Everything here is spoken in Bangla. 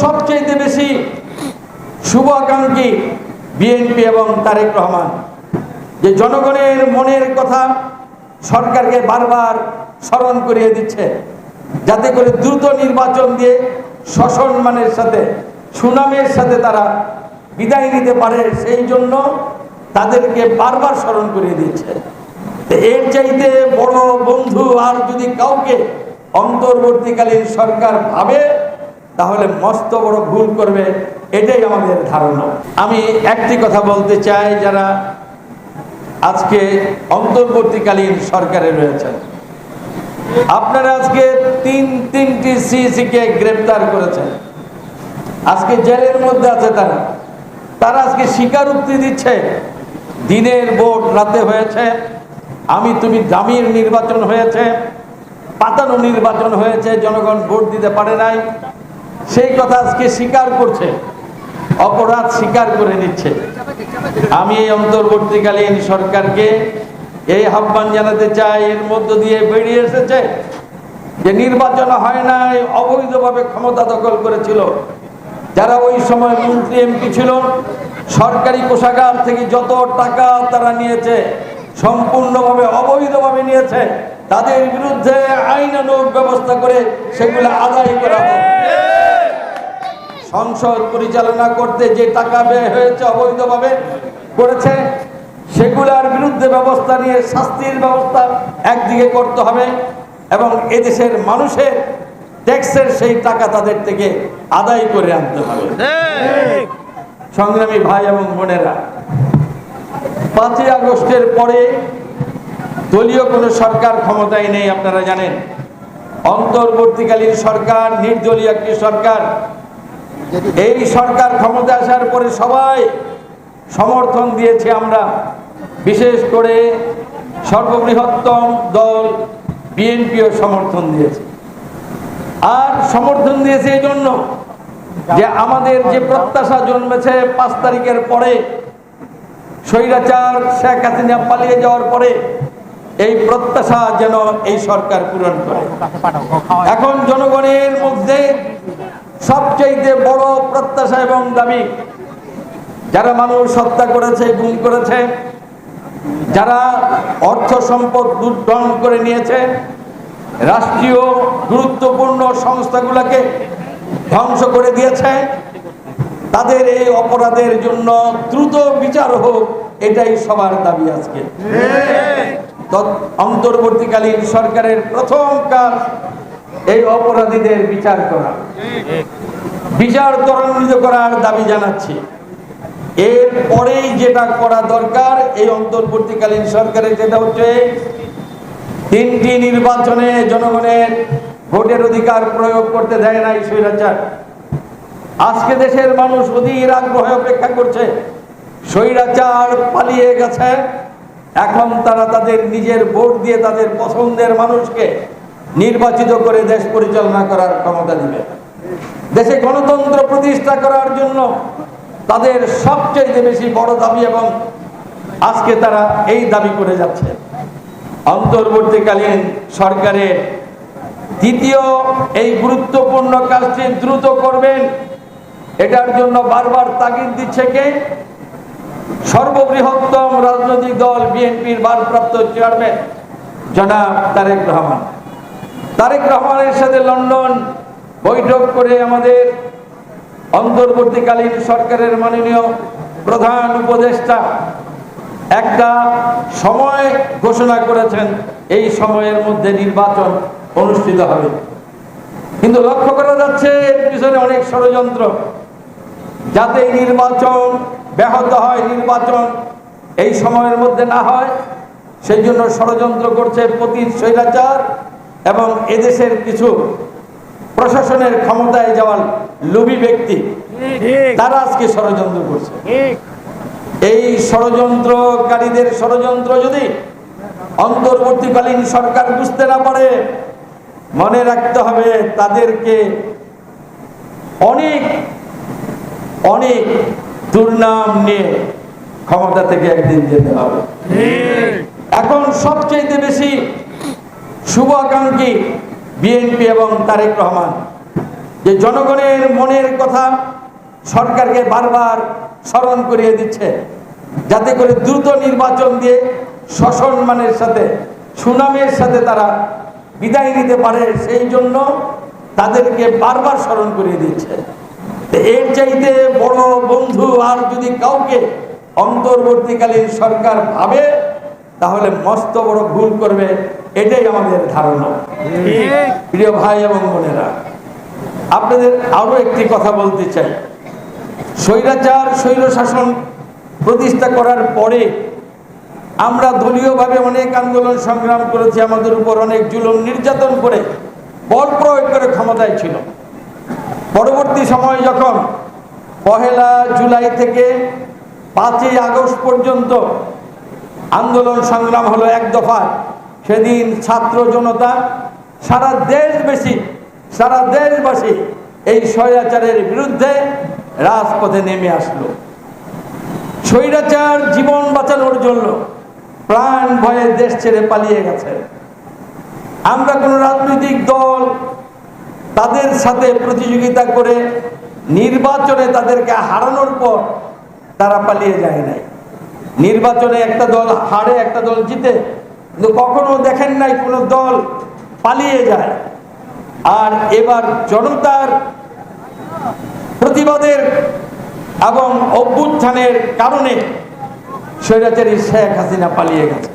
সবচেয়ে বেশি শুভাকাঙ্ক্ষী বিএনপি এবং তারেক রহমান, যে জনগণের মনের কথা সরকারকে বারবার স্মরণ করিয়ে দিচ্ছে, যাতে করে দ্রুত নির্বাচন দিয়ে সসম্মানের সাথে সুনামের সাথে তারা বিদায় নিতে পারে, সেই জন্য তাদেরকে বারবার স্মরণ করিয়ে দিচ্ছে। এর চাইতে বড় বন্ধু আর যদি কাউকে অন্তর্বর্তীকালীন সরকার ভাবে তাহলে মস্ত বড় ভুল করবে, এটাই আমাদের ধারণা। আমি একটি কথা বলতে চাই, যারা আজকে অন্তর্বর্তীকালীন সরকারে রয়েছেন, আপনারা আজকে তিনটি সিসিকে গ্রেফতার করেছেন, আজকে জেলের মধ্যে আছে তারা আজকে স্বীকারোক্তি দিচ্ছে দিনের ভোট রাতে হয়েছে, আমি তুমি দামির নির্বাচন হয়েছে, পাতানো নির্বাচন হয়েছে, জনগণ ভোট দিতে পারে নাই, সেই কথা আজকে স্বীকার করছে, অপরাধ স্বীকার করে নিচ্ছে। আমি এই অন্তর্বর্তীকালীন সরকারকে এই আহ্বান জানাতে চাই, এর মধ্য দিয়ে বেরিয়ে এসেছে যে নির্বাচন হয় নাই, অবৈধভাবে ক্ষমতা দখল করেছিল যারা ওই সময় মন্ত্রী এমপি ছিল, সরকারি কোষাগার থেকে যত টাকা তারা নিয়েছে সম্পূর্ণভাবে অবৈধভাবে নিয়েছে, তাদের বিরুদ্ধে আইনানুগ ব্যবস্থা করে সেগুলো আদায় করা হবে। সংসদ পরিচালনা করতে যে টাকা ব্যয় হয়েছে অবৈধভাবে করেছে, সেগুলোর বিরুদ্ধে ব্যবস্থা নিয়ে শাস্তির ব্যবস্থা একদিকে করতে হবে এবং এদেশের মানুষের ট্যাক্সের সেই টাকা তাদের থেকে আদায় করে আনতে হবে। সংগ্রামী ভাই এবং বোনেরা, 5ই আগস্টের পরে দলীয় কোনো সরকার ক্ষমতায় নেই, আপনারা জানেন। অন্তর্বর্তীকালীন সরকার নির্দলীয় একটি সরকার। এই সরকার ক্ষমতা আসার পরে সবাই সমর্থন দিয়েছে, আমরা বিশেষ করে সর্ববৃহত্তম দল বিএনপিও সমর্থন দিয়েছে। আর সমর্থন দিয়েছে এই জন্য যে আমাদের যে প্রত্যাশা জন্মেছে 5 তারিখের পরে, স্বৈরাচার শেখ হাসিনা পালিয়ে যাওয়ার পরে, এই প্রত্যাশা যেন এই সরকার পূরণ করে। এখন জনগণের মধ্যে সবচেয়ে বড় প্রত্যাশা এবং দাবি, যারা মানুষ হত্যা করেছে, গুম করেছে, যারা অর্থ সম্পদ লুণ্ঠন করে নিয়েছে, রাষ্ট্রীয় গুরুত্বপূর্ণ সংস্থাগুলোকে ধ্বংস করে দিয়েছে, তাদের এই অপরাধের জন্য দ্রুত বিচার হোক, এটাই সবার দাবি আজকে। অন্তর্বর্তীকালীন সরকারের প্রথম কাজ এই অপরাধীদের বিচার করা, বিচার ত্বরান্বিত করার দাবি জানাচ্ছি। এর পরেই যেটা করা দরকার এই অন্তর্বর্তীকালীন সরকারের, যেটা হচ্ছে 3টি নির্বাচনে জনগণের ভোটের অধিকার প্রয়োগ করতে দেয় নাই স্বৈরাচার। আজকে দেশের মানুষ অধীর আগ্রহে অপেক্ষা করছে, স্বৈরাচার পালিয়ে গেছে, এখন তারা তাদের নিজের ভোট দিয়ে তাদের পছন্দের মানুষকে নির্বাচিত করে দেশ পরিচালনা করার ক্ষমতা দিবে। দেশে গণতন্ত্র প্রতিষ্ঠা করার জন্য তাদের সবচেয়ে বেশি বড় দাবি, এবং আজকে তারা এই দাবি করে যাচ্ছে। অন্তর্বর্তীকালীন সরকারের দ্বিতীয় এই গুরুত্বপূর্ণ কাজটি দ্রুত করবেন, এটার জন্য বারবার তাগিদ দিচ্ছে কে? সর্ববৃহত্তম রাজনৈতিক দল বিএনপির ভারপ্রাপ্ত চেয়ারম্যান জনাব তারেক রহমান। তারেক রহমানের সাথে লন্ডন বৈঠক করে আমাদের অন্তর্বর্তীকালীন সরকারের মাননীয় প্রধান উপদেষ্টা একটা সময় ঘোষণা করেছেন, এই সময়ের মধ্যে নির্বাচন অনুষ্ঠিত হবে। কিন্তু লক্ষ্য করা যাচ্ছে এর পিছনে অনেক ষড়যন্ত্র, যাতে নির্বাচন ব্যাহত হয়, নির্বাচন এই সময়ের মধ্যে না হয়, সেই জন্য ষড়যন্ত্র করছে পতিত স্বৈরাচার এবং এদেশের কিছু প্রশাসনের ক্ষমতায় যাওয়ার লোভী ব্যক্তি, তারা আজকে ষড়যন্ত্র করছে। এই ষড়যন্ত্রকারীদের ষড়যন্ত্র যদি অন্তর্বর্তীকালীন সরকার বুঝতে না পারে, মনে রাখতে হবে তাদেরকে অনেক অনেক দুর্নাম নিয়ে ক্ষমতা থেকে একদিন যেতে হবে। এখন সবচেয়ে বেশি শুভাকাঙ্ক্ষী বিএনপি এবং তারেক রহমান, যে জনগণের মনের কথা সরকারকে বারবার স্মরণ করিয়ে দিচ্ছে, যাতে করে দ্রুত নির্বাচন দিয়ে সসম্মানের সাথে সুনামের সাথে তারা বিদায় নিতে পারে, সেই জন্য তাদেরকে বারবার স্মরণ করিয়ে দিচ্ছে। এর চাইতে বড় বন্ধু আর যদি কাউকে অন্তর্বর্তীকালীন সরকার ভাবে তাহলে মস্ত বড় ভুল করবে, এটাই আমাদের ধারণা। প্রিয় ভাই এবং বোনেরা, আপনাদের আরো একটি কথা বলতে চাই। স্বৈরাচার স্বৈর শাসন প্রতিষ্ঠা করার পরে আমরা দলীয়ভাবে অনেক আন্দোলন সংগ্রাম করেছি, আমাদের উপর অনেক জুলুম নির্যাতন করে বল প্রয়োগ করে ক্ষমতায় ছিল। পরবর্তী সময় যখন 1 জুলাই থেকে 5 আগস্ট পর্যন্ত আন্দোলন সংগ্রাম হলো এক দফায়, সেদিন ছাত্র জনতা সারা দেশবাসী এই স্বৈরাচারের বিরুদ্ধে রাজপথে নেমে আসলো। স্বৈরাচার জীবন বাঁচানোর জন্য প্রাণ ভয়ে দেশ ছেড়ে পালিয়ে গেছে। আমরা কোন রাজনৈতিক দল তাদের সাথে প্রতিযোগিতা করে নির্বাচনে তাদেরকে হারানোর পর তারা পালিয়ে যায় নাই। নির্বাচনে একটা দল হারে, একটা দল জিতে, কিন্তু কখনো দেখেন নাই কোনো দল পালিয়ে যায়। আর এবার জনতার প্রতিবাদের এবং অভ্যুত্থানের কারণে স্বৈরাচারী শেখ হাসিনা পালিয়ে গেছে।